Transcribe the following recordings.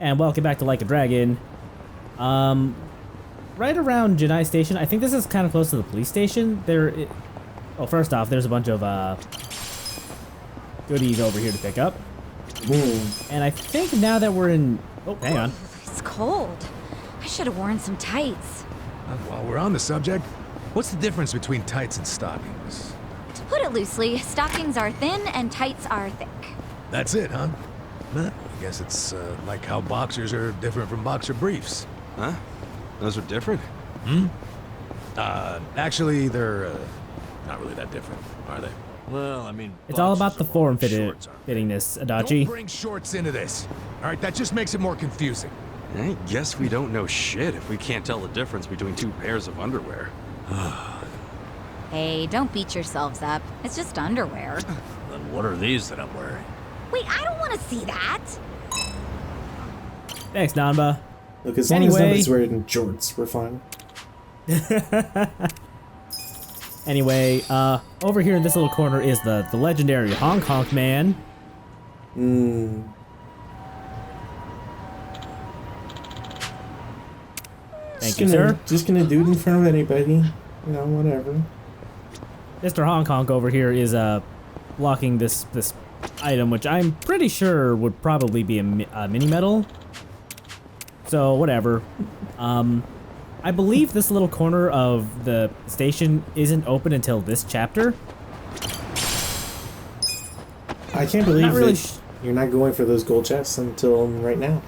And welcome back to Like a Dragon. Right around Janai Station, I think this is kind of close to the police station. Well, first off, there's a bunch of goodies over here to pick up. And I think now that we're in... Oh, hang on. It's cold. I should have worn some tights. While we're on the subject, what's the difference between tights and stockings? To put it loosely, stockings are thin and tights are thick. That's it, huh? I guess it's like how boxers are different from boxer briefs. Huh? Those are different? Actually, they're not really that different, are they? Well, I mean... It's all about the fittingness, Adachi. Don't bring shorts into this. All right, that just makes it more confusing. I guess we don't know shit if we can't tell the difference between two pairs of underwear. Hey, don't beat yourselves up. It's just underwear. Then what are these that I'm wearing? Wait, I don't want to see that. Thanks, Nanba. Look, as long as nobody's wearing jorts, we're fine. Anyway, over here in this little corner is the legendary Honk Honk Man. Thank you, sir. Just gonna do it in front of anybody. You know, whatever. Mr. Honk Honk over here is blocking this item, which I'm pretty sure would probably be a mini medal. So whatever. I believe this little corner of the station isn't open until this chapter. I can't believe you're not going for those gold chests until right now.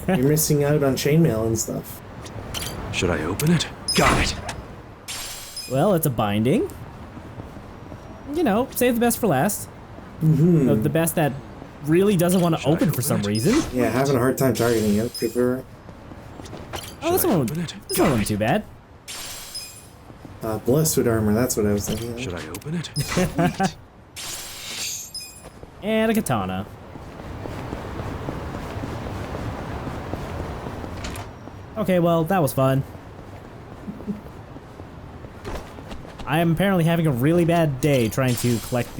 You're missing out on chainmail and stuff. Should I open it? Got it! Well, it's a binding. You know, save the best for last. The best that really doesn't want to open for some reason. Yeah, having a hard time targeting it. Prefer. Oh, this one wasn't too bad. Blessed armor, that's what I was thinking. Should I open it? Sweet. And a katana. Okay, well, that was fun. I am apparently having a really bad day trying to collect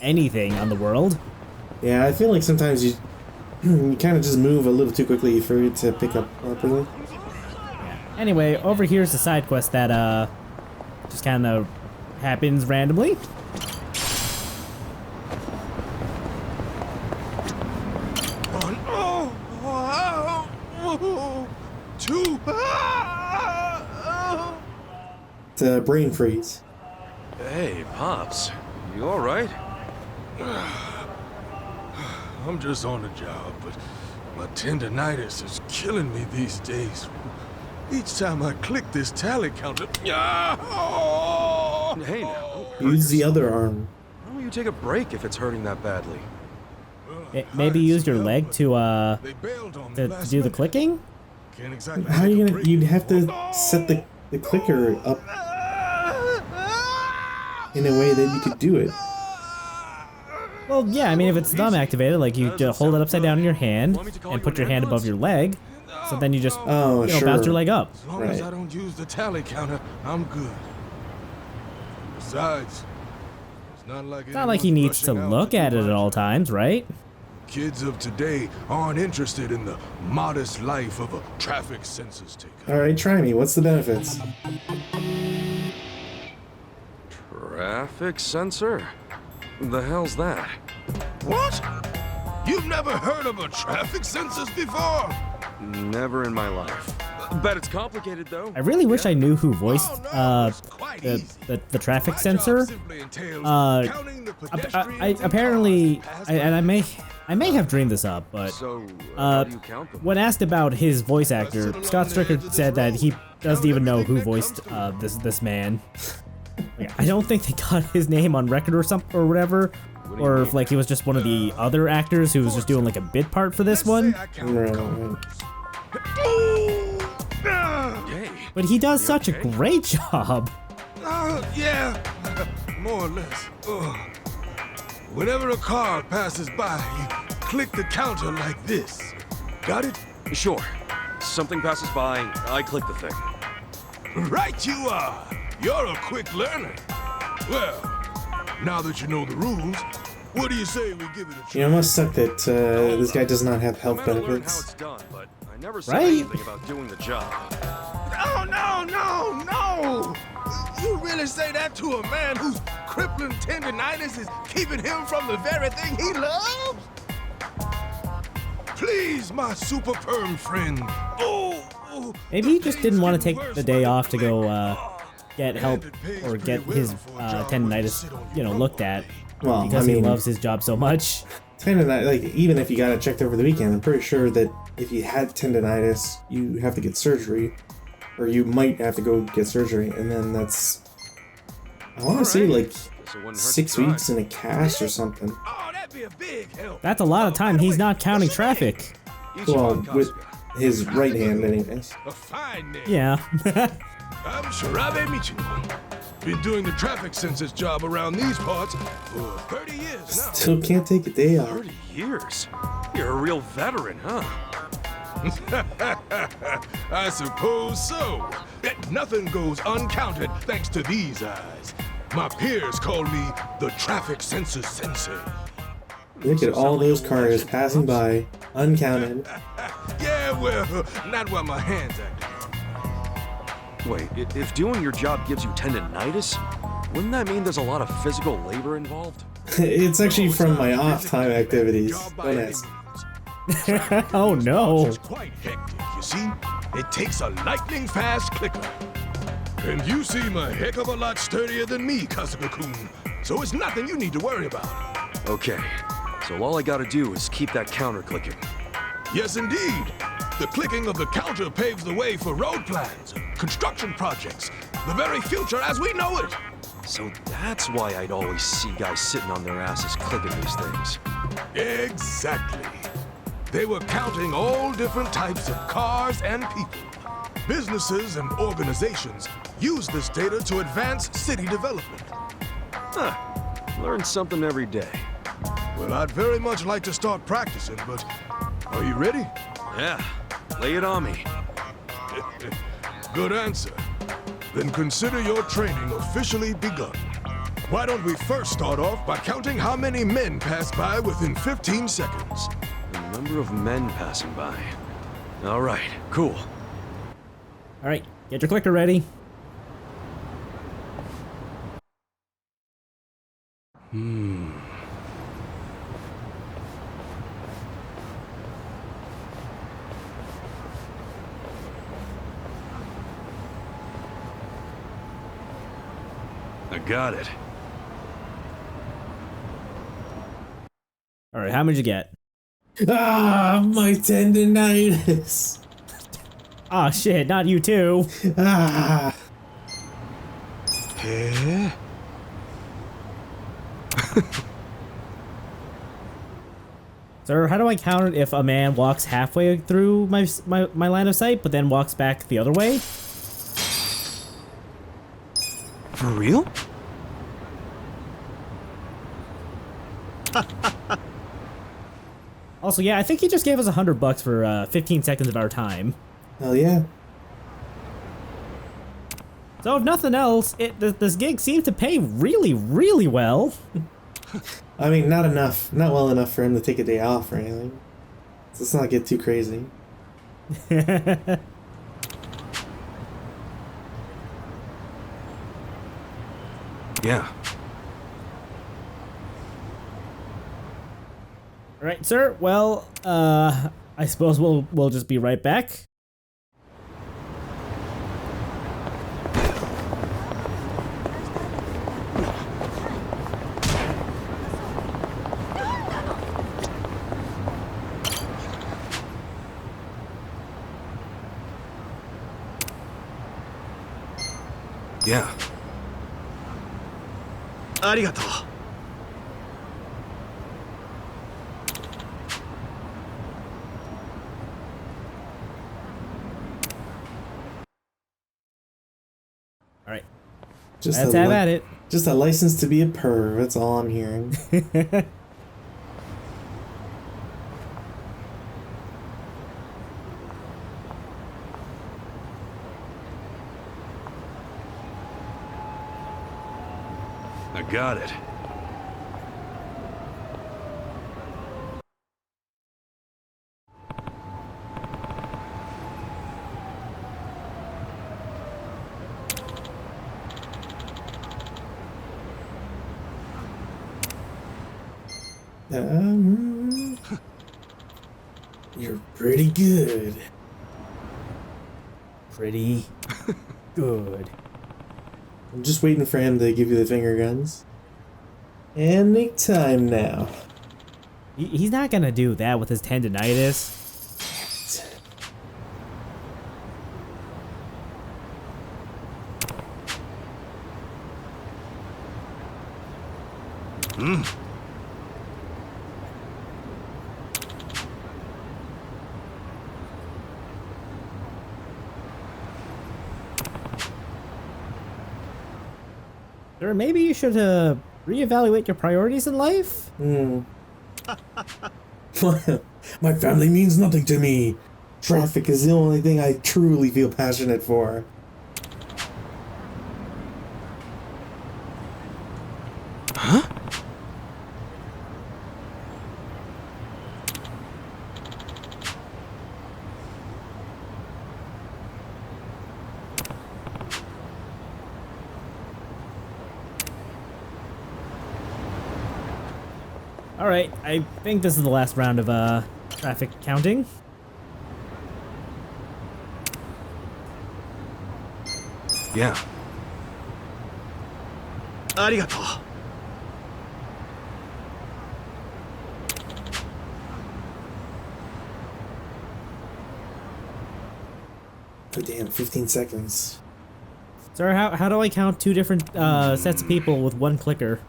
anything on the world. Yeah, I feel like sometimes you kind of just move a little too quickly for it to pick up properly. Anyway, over here's the side quest that just kind of happens randomly. It's a brain freeze. Hey, Pops. You alright? I'm just on the job, but my tendinitis is killing me these days. Each time I click this tally counter... Hey, now. Use the other arm. Why don't you take a break if it's hurting that badly? Maybe use your leg to do the clicking? How are you gonna... You'd have to set the clicker up in a way that you could do it. Well, yeah, I mean, if it's thumb activated, like you just hold it upside down in your hand and put your hand above your leg, so then you just bounce your leg up. As long as I don't use the tally counter, I'm good. Besides, it's not like He needs to look at it at all times, right? Kids of today aren't interested in the modest life of a traffic census taker. Alright, try me. What's the benefits? Traffic sensor? The hell's that? What? You've never heard of a traffic census before? Never in my life. Bet it's complicated, though. I really wish I knew who voiced the traffic sensor. Apparently, I may have dreamed this up, but when asked about his voice actor, Scott Stricker said that he doesn't even know who voiced this man. I don't think they got his name on record or something or whatever, or if like he was just one of the other actors who was just doing like a bit part for this one. But he does such a great job. Yeah, more or less. Whenever a car passes by, you click the counter like this. Got it? Sure. Something passes by, I click the thing. Right you are. You're a quick learner. Well, now that you know the rules, What do you say we give it a try? You know, it must suck that this guy does not have health I might have learned how benefits. it's done, but I never said Right? anything about doing the job. No! You really say that to a man whose crippling tendinitis is keeping him from the very thing he loves? Please, my super perm friend. Maybe he just didn't want to take the day off to go get help or get his tendinitis, you know, looked at. Well, Because I mean, he loves his job so much. tendonitis, like, even if you got it checked over the weekend, I'm pretty sure that if you had tendinitis, you have to get surgery. Or you might have to go get surgery, and then that's... I want to say, like, So it wouldn't hurt to 6 try. weeks in a cast or something. Oh, that'd be a big help. That's a lot of time. He's not counting traffic. Well, with his right hand, anyways. A fine name. Yeah. I'm Shirabe Michino. Been doing the traffic census job around these parts for 30 years now. Still can't take a day off. 30 years? You're a real veteran, huh? I suppose so. Yet nothing goes uncounted thanks to these eyes. My peers call me the traffic census sensei. Look at all those cars passing by, uncounted. Yeah, well, not while my hands active. Wait, if doing your job gives you tendinitis, wouldn't that mean there's a lot of physical labor involved? It's actually from my off-time activities. Job by Don't any ask. means. Oh no. It's quite hectic, you see? It takes a lightning-fast clicker. And you seem a heck of a lot sturdier than me, Kasuga-kun. So it's nothing you need to worry about. Okay, so all I gotta do is keep that counter clicking. Yes, indeed. The clicking of the counter paves the way for road plans, construction projects, the very future as we know it. So that's why I'd always see guys sitting on their asses clicking these things. Exactly. They were counting all different types of cars and people. Businesses and organizations use this data to advance city development. Huh. Learn something every day. Well, I'd very much like to start practicing, but are you ready? Yeah, lay it on me. Good answer. Then consider your training officially begun. Why don't we first start off by counting how many men pass by within 15 seconds? The number of men passing by. All right, cool. All right, get your clicker ready. I got it. All right, how many did you get? Ah, my tendinitis. Ah, shit, not you too. Ah. Yeah? Sir, how do I count it if a man walks halfway through my line of sight, but then walks back the other way? For real? Also, yeah, I think he just gave us $100 for 15 seconds of our time. Hell yeah. So if nothing else, this gig seems to pay really, really well. I mean, not enough. Not well enough for him to take a day off or anything. So let's not get too crazy. Yeah. All right, sir. Well, I suppose we'll just be right back. Yeah. ありがとう。All right, Just let's a have li- at it. Just a license to be a perv. That's all I'm hearing. I got it. You're pretty good. Pretty good. I'm just waiting for him to give you the finger guns. Any time now. He's not gonna do that with his tendinitis. Or maybe you should reevaluate your priorities in life? My family means nothing to me. Traffic is the only thing I truly feel passionate for. Huh? Alright, I think this is the last round of traffic counting. Yeah. Arigato. Oh damn, 15 seconds. Sir, how do I count two different sets of people with one clicker?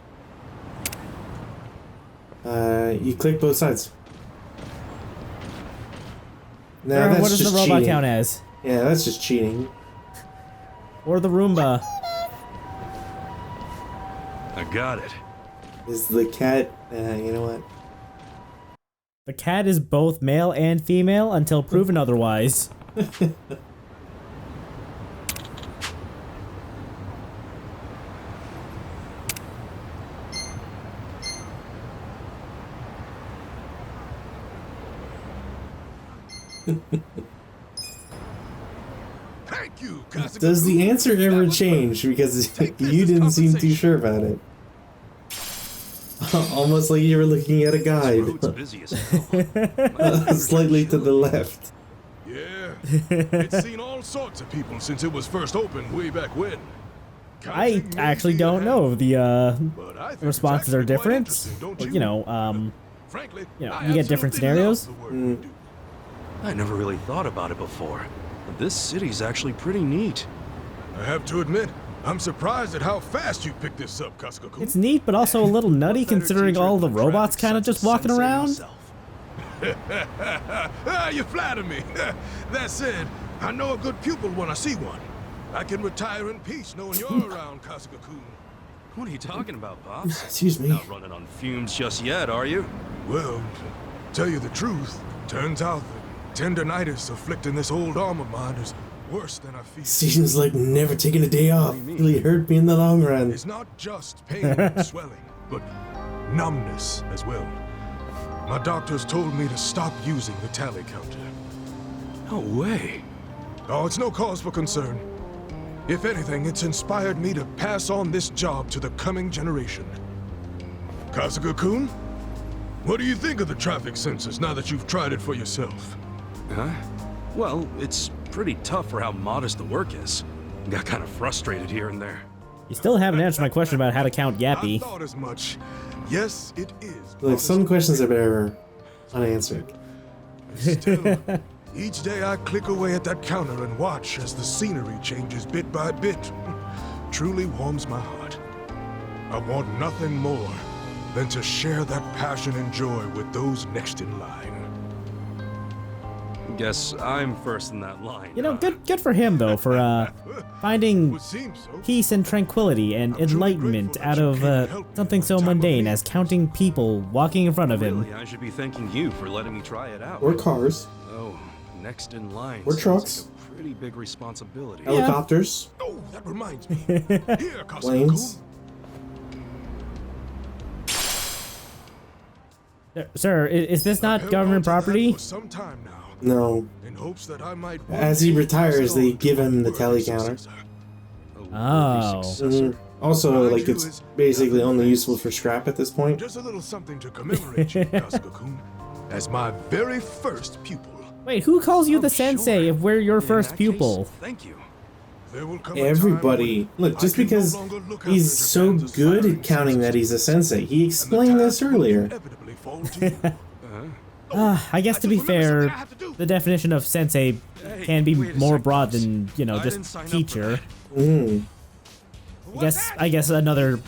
You click both sides. No, Sir, that's what does just the robot cheating. count as? Yeah, that's just cheating. Or the Roomba? I got it. Is the cat... you know what? The cat is both male and female until proven otherwise. Thank you, Kasuga. Does the answer ever change? Because you didn't seem too sure about it. Almost like you were looking at a guide. Road's busy as hell. Slightly to the left. Yeah, it's seen all sorts of people since it was first opened way back when. I Counting may actually be a don't know if the but I think responses it's are actually quite different. interesting, don't Or, you? you know, Frankly, you know, I you get different absolutely love scenarios. the work you do. I never really thought about it before. But this city's actually pretty neat. I have to admit, I'm surprised at how fast you picked this up, Kasuga-kun. it's neat, but also a little nutty What better considering teacher all the than robots traffic kind of just sensei walking around. himself? You flatter me. That said, I know a good pupil when I see one. I can retire in peace knowing you're around, Kasuga-kun. What are you talking about, Pops? Excuse me. Not running on fumes just yet, are you? Well, to tell you the truth, turns out that tendinitis afflicting this old arm of mine is worse than I feel. Seems like never taking a day off. Really hurt me in the long run. It's not just pain and swelling, but numbness as well. My doctors told me to stop using the tally counter. No way. Oh, it's no cause for concern. If anything, it's inspired me to pass on this job to the coming generation. Kasuga-kun, what do you think of the traffic census now that you've tried it for yourself? Huh? Well, it's pretty tough for how modest the work is. Got kind of frustrated here and there. You still haven't answered my question about how to count I Yappy. thought as much. Yes, it is. Like, some questions are better unanswered. Still, each day I click away at that counter and watch as the scenery changes bit by bit. Truly warms my heart. I want nothing more than to share that passion and joy with those next in line. Guess I'm first in that line. You know, good for him though for finding Would seem so. peace and tranquility and enlightenment out of something so mundane as counting people walking in front of him. Really, I should be thanking you for letting me try it out. Or cars. Oh, next in line. Or sounds trucks. Like a pretty big responsibility. Helicopters. Oh, that reminds me. Here, Planes. Kasuga-kun. Sir, is this not Held government on to that property? For some time now, No. in hopes that I might As he retires, they give him the Worthy tally counter. successor. A worthy Oh. successor. Also, like, it's basically only useful for scrap at this point. Just a little something to commemorate you, Yasuko-kun, as my very first pupil. Wait, who calls you the sensei sure. if we're your In first that pupil? case, thank you. There will come a time Everybody, when look, just I can no because longer look he's after so Japan's good aspiring at counting that he's a sensei. He and the explained this task will earlier. inevitably fall to you. I guess to be fair, the definition of sensei can be wait a more sec, broad boss. than, you know, I didn't just sign up for teacher. Mm. I guess another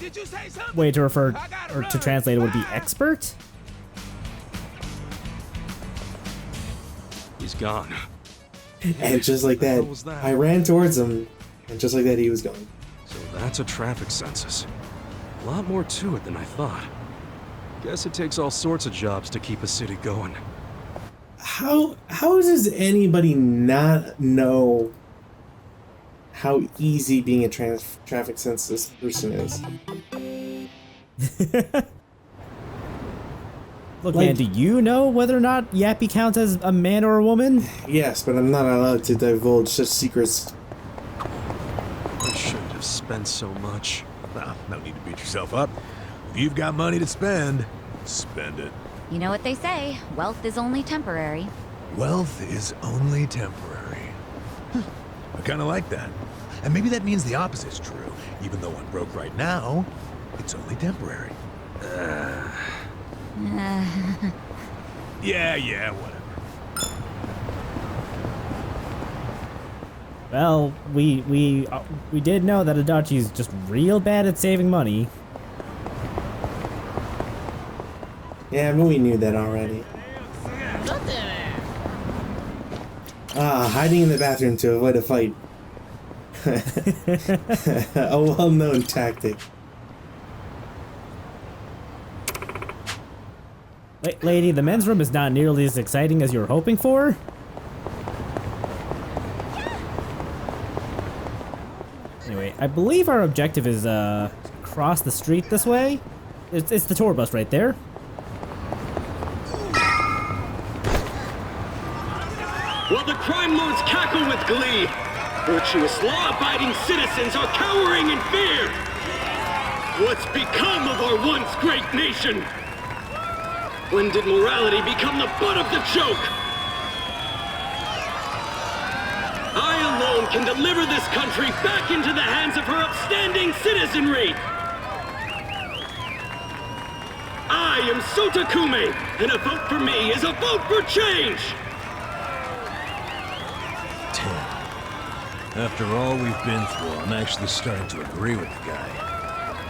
way to refer or to translate it would be expert. He's gone. And just like What the that, hell was that? I ran towards him, and just like that, he was gone. So that's a traffic census. A lot more to it than I thought. Guess it takes all sorts of jobs to keep a city going. How does anybody not know how easy being a traffic census person is? Look, Like- man, do you know whether or not Yappy counts as a man or a woman? Yes, but I'm not allowed to divulge such secrets. I shouldn't have spent so much. Well, no need to beat yourself up. If you've got money to spend, spend it. You know what they say, wealth is only temporary. Wealth is only temporary. I kind of like that. And maybe that means the opposite's true. Even though I'm broke right now, it's only temporary. Yeah, whatever. Well, we did know that Adachi's just real bad at saving money. Yeah, but we knew that already. Hiding in the bathroom to avoid a fight. A well-known tactic. Lady, the men's room is not nearly as exciting as you were hoping for. Anyway, I believe our objective is across the street this way. It's the tour bus right there. While the crime lords cackle with glee, virtuous law-abiding citizens are cowering in fear. What's become of our once great nation? When did morality become the butt of the joke? I alone can deliver this country back into the hands of her upstanding citizenry. I am Sotakume, and a vote for me is a vote for change. After all we've been through, I'm actually starting to agree with the guy.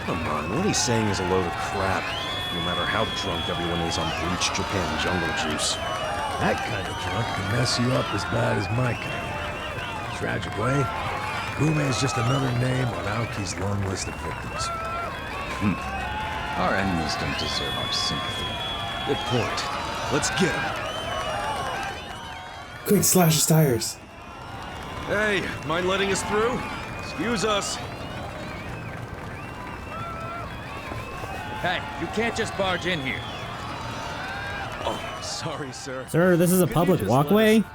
Come on, what he's saying is a load of crap. No matter how drunk everyone is on bleached Japan jungle juice. That kind of drunk can mess you up as bad as my kind. Tragically, Kume is just another name on Aoki's long list of victims. Our enemies don't deserve our sympathy. Good point. Let's get him. Quick, slash his tires. Hey, mind letting us through? Excuse us. Hey, you can't just barge in here. Oh, sorry, sir. Sir, this is a public just walkway. Wait.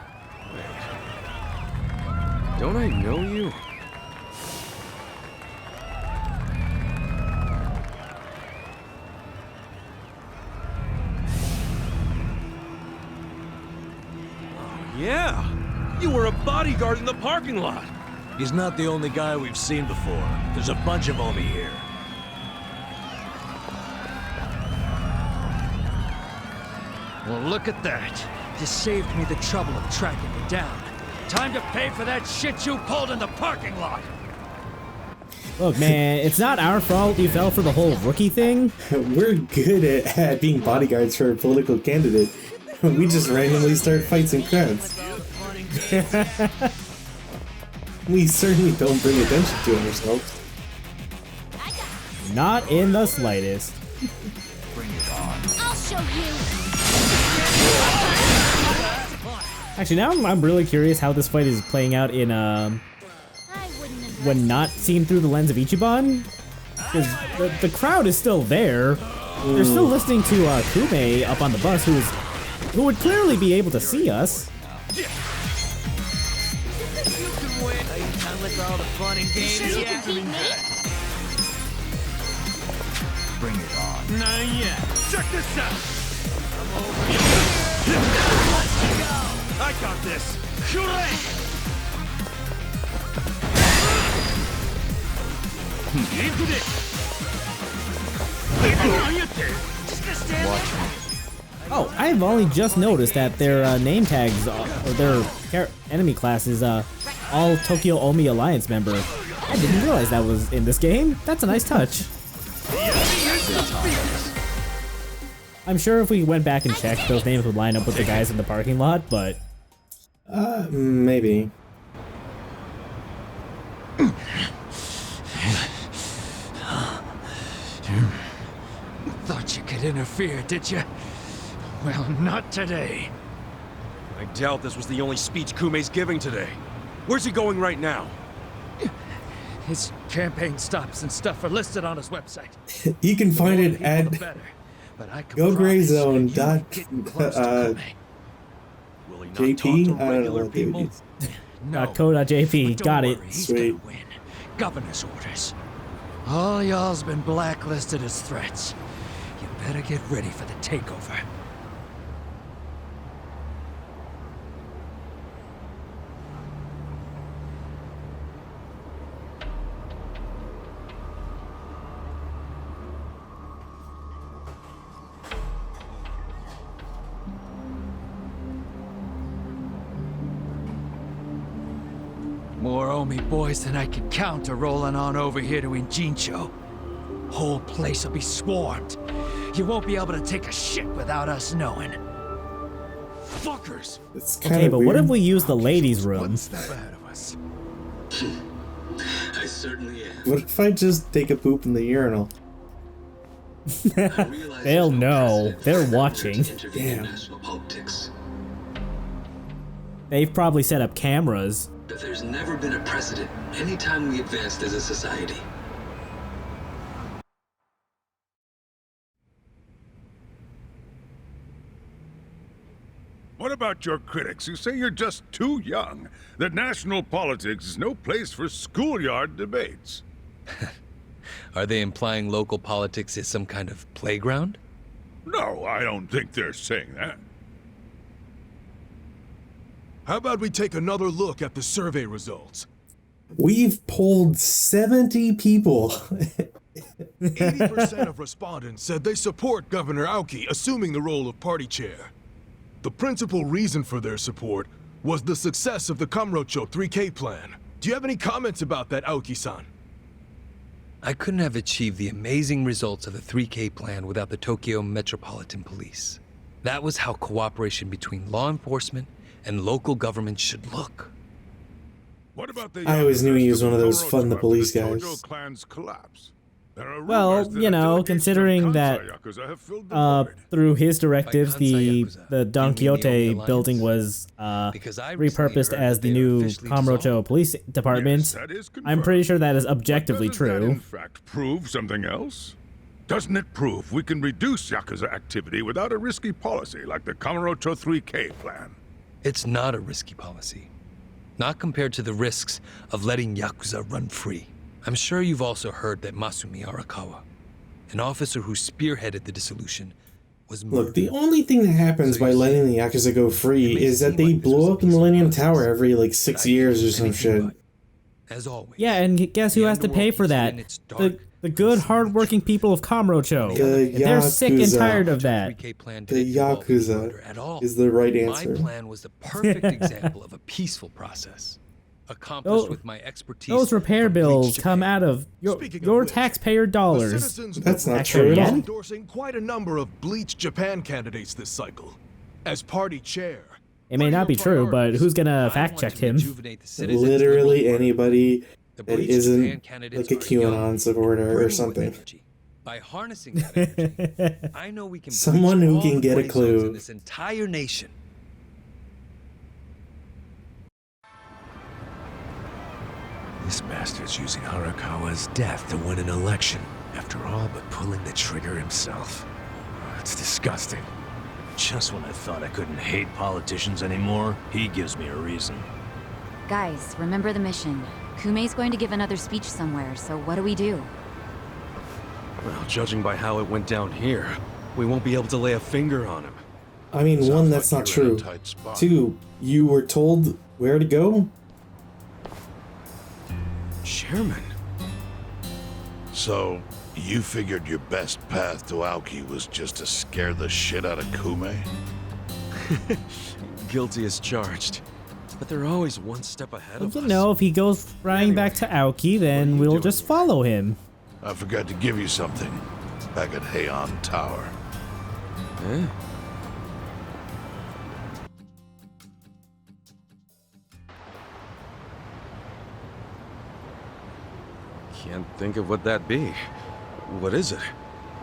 Don't I know you? Oh, yeah. You were a bodyguard in the parking lot. He's not the only guy we've seen before. There's a bunch of Omi here. Well, look at that. You saved me the trouble of tracking me down. Time to pay for that shit you pulled in the parking lot. Look, man, it's not our fault you fell for the whole rookie thing. We're good at being bodyguards for a political candidate. We just randomly start fights in crowds. We certainly don't bring attention to ourselves. Not in the slightest. I'll show you. Actually, now I'm really curious how this fight is playing out in I wouldn't have when not seen through the lens of Ichiban. Because the crowd is still there. They're still listening to Kume up on the bus, who would clearly be able to see us. Bring it on. Not yet. Check this out. I'm over here. Let's go. I got this. Watch me. Oh, I've only just noticed that their name tags, or their enemy classes, all Tokyo Omi Alliance member. I didn't realize that was in this game. That's a nice touch. I'm sure if we went back and checked, those names would line up with the guys in the parking lot, but... Maybe. Thought you could interfere, did you? Well, not today. I doubt this was the only speech Kumei's giving today. Where's he going right now? His campaign stops and stuff are listed on his website. You can find it at gograyzone.jp. I don't know what they would use. .co.jp. Got it. Sweet. Governor's orders. All y'all's been blacklisted as threats. You better get ready for the takeover. More Omi boys than I could count are rolling on over here to Injincho. Whole place will be swarmed. You won't be able to take a shit without us knowing. Fuckers! It's kind Okay, of but weird. what if we use the ladies' room? One step ahead of us. I certainly am. What if I just take a poop in the urinal? They'll know. They're watching. Damn. They've probably set up cameras. But there's never been a precedent anytime we advanced as a society. What about your critics who say you're just too young? That national politics is no place for schoolyard debates? Are they implying local politics is some kind of playground? No, I don't think they're saying that. How about we take another look at the survey results? We've polled 70 people. 80% of respondents said they support Governor Aoki assuming the role of party chair. The principal reason for their support was the success of the Kamurocho 3K plan. Do you have any comments about that, Aoki-san? I couldn't have achieved the amazing results of the 3K plan without the Tokyo Metropolitan Police. That was how cooperation between law enforcement and local government should look. What about the I always knew he was one of those fun the police after the guys. Tojo clan's collapse? There are Well, rumors that you a know, delegation of considering Kansai that Yakuza have filled the void. through his directives, By the Kansai Yakuza, Don you mean the Quixote Omi Alliance? building was Because I recently repurposed heard as that the they are new officially Kamurocho dissolved. Police Department. Yes, that is I'm pretty sure that is But objectively doesn't that, true. in fact, prove something else? Doesn't it prove we can reduce Yakuza activity without a risky policy like the Kamurocho 3K plan? It's not a risky policy. Not compared to the risks of letting Yakuza run free. I'm sure you've also heard that Masumi Arakawa, an officer who spearheaded the dissolution, was murdered. Look, the only thing that happens by letting the Yakuza go free is that they blow up the Millennium Tower every, like, 6 years or some shit. As always. Yeah, and guess who has to pay for that? The good, hard-working people of Kamurocho. The They're sick and Yakuza. tired of that. The Yakuza is the right answer. My plan was the perfect example of a peaceful process. Accomplished with my expertise. Those repair from Bleach bills come Japan. out of Speaking of your which, taxpayer The dollars. citizens That's not Actually, true at yeah. all. endorsing quite a number of Bleach Japan candidates this cycle. As party chair, It may not be true, but who's gonna I want fact-check to him? rejuvenate the citizens' Literally liberal work. anybody The that Bleach isn't Japan candidates like a are young, QAnon supporter or brimming with something. energy. By harnessing that energy, I know we can Someone bleach who all can the get a gray zones clue. in this entire nation. this bastard's using Arakawa's death to win an election, after all but pulling the trigger himself. It's disgusting. Just when I thought I couldn't hate politicians anymore, he gives me a reason. Guys, remember the mission. Kumei's going to give another speech somewhere, so what do we do? Well, judging by how it went down here, we won't be able to lay a finger on him. I mean, one, that's not true. Two, you were told where to go? Chairman. So, you figured your best path to Aoki was just to scare the shit out of Kume? Guilty as charged. But they're always one step ahead of us. You know, if he goes flying back to Aoki, then we'll just follow him. I forgot to give you something back at Heian Tower. Eh? Can't think of what that'd be. What is it?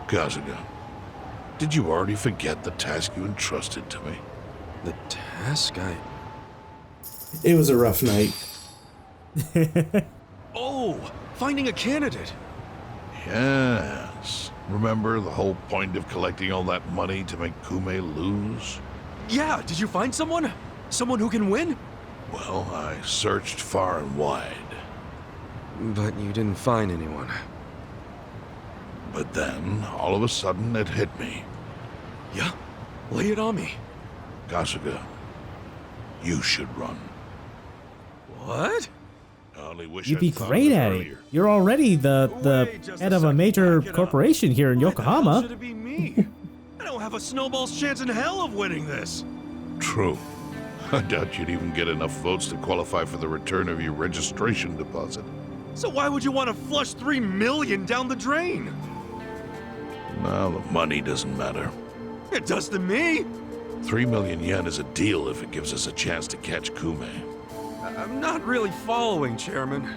Kasuga, did you already forget the task you entrusted to me? The task It was a rough night. Oh! Finding a candidate! Yes. Remember the whole point of collecting all that money to make Kume lose? Yeah, did you find someone? Someone who can win? Well, I searched far and wide. But you didn't find anyone. But then, all of a sudden, it hit me. Yeah? Lay it on me. Kasuga, you should run. What? I only wish You'd I'd be thought of great it at it. earlier. You're already the head of a major corporation here in Should Yokohama. it be me? I don't have a snowball's chance in hell of winning this. True. I doubt you'd even get enough votes to qualify for the return of your registration deposit. So why would you want to flush 3 million down the drain? Now, the money doesn't matter. It does to me. 3 million yen is a deal if it gives us a chance to catch Kume. I'm not really following, Chairman.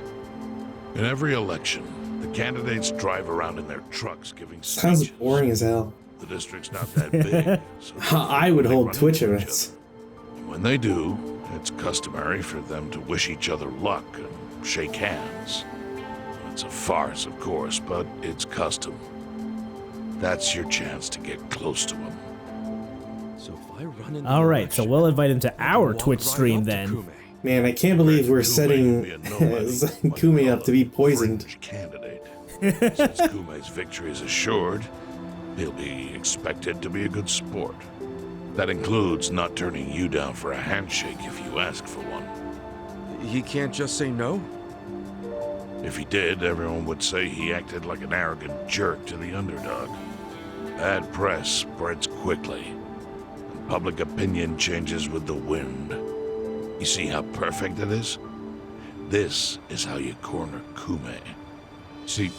In every election, the candidates drive around in their trucks giving Sounds speeches. boring as hell. The district's not that big, so I would they hold run Twitch into each events. other. And when they do, it's customary for them to wish each other luck and shake hands. It's a farce, of course, but it's custom. That's your chance to get close to him. So if I run into All right, so we'll invite him to our Twitch stream then. Man, I can't believe we're Kume setting would be a nobody, Kume up to be poisoned. fringe candidate. Since Kume's victory is assured, he'll be expected to be a good sport. That includes not turning you down for a handshake if you ask for one. He can't just say no? If he did, everyone would say he acted like an arrogant jerk to the underdog. Bad press spreads quickly, and public opinion changes with the wind. You see how perfect it is? This is how you corner Kume. See,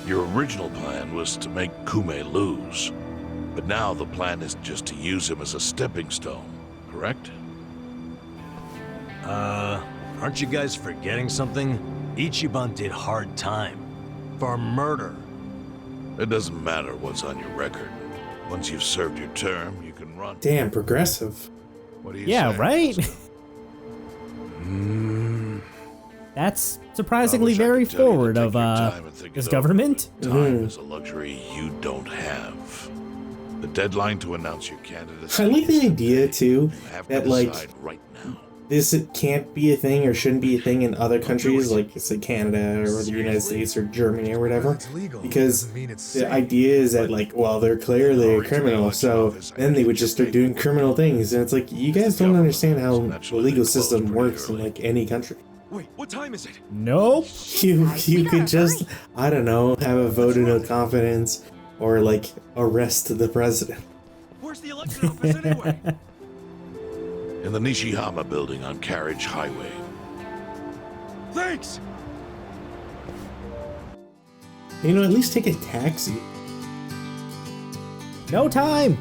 your original plan was to make Kume lose, but now the plan is just to use him as a stepping stone, correct? Aren't you guys forgetting something? Ichiban did hard time. For murder. It doesn't matter what's on your record. Once you've served your term, you can run. Damn, progressive. What do you Yeah, say? right? That's surprisingly I wish I very could tell you to forward take of your time and think his it over, government. but time is a luxury you don't have. The deadline to announce your candidacy. I like the idea too You have to that like decide right now. this can't be a thing or shouldn't be a thing in other countries like say Canada or the United States or Germany or whatever, because the idea is that like, well, they're clearly a criminal, so then they would just start doing criminal things, and it's like, you guys don't understand how the legal system works in like any country. Wait, what time is it? Nope. You could just, I don't know, have a vote of no confidence or like arrest the president. Where's the election office anyway? In the Nishihama building on Carriage Highway. Thanks! You know, at least take a taxi. No time.